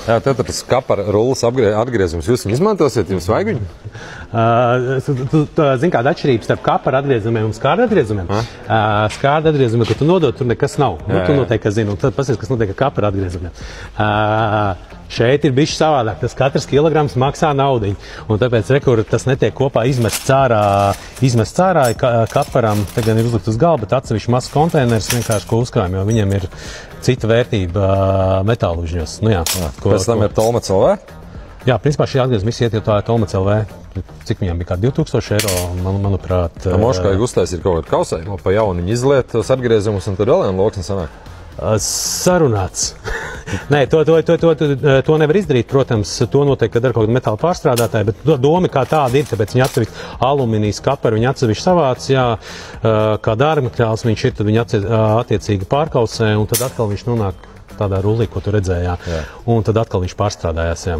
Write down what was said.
Jā, tad tas kapara rulles atgriezums. Jūs viņu izmantosiet, jums vajag viņu? Zini, kāda atšķirība starp kapara atgriezumiem un skārda atgriezumiem? Skārda atgriezumiem, kad tu nodod, tur nekas nav. Tu noteikti zini, un tad pasies, kas notiek ar kapara atgriezumiem. Šeit ir bišķi savādāk. Tas katrs kilograms maksā naudiņu. Un tāpēc, rekur, tas netiek kopā izmests ārā kaparam. Te gan ir uzlikt uz galva, bet atsevišķi mazs konteiners vienkārši ko uzkrājam, jo viņiem ir cita vērtība metālužņos. Nu jā. Pēc tam ir Tolmets LV? Jā, principā šī atgriezuma visi iet jau tā Tolmets LV. Cik viņam bija kā 2000 eiro, manuprāt. Moškai uztaisīt kaut kādu kausējumu, pa jauniņu izliet tos atgriezumus un tad vēl vienu loksni sanāk. Sarunāts. Nē, to nevar izdarīt, protams, to noteikti dara kaut kāda metāla pārstrādātāja, bet doma kā tāda ir, tāpēc viņi atsevišķi alumīnijas kaparu, viņi atsevišķi savāc, jā, kā dārgmateriāls viņš ir, tad viņi attiecīgi pārkausē, un tad atkal viņš nonāk tādā rullī, ko tu redzēji, jā. Un tad atkal viņš pārstrādājās, jā.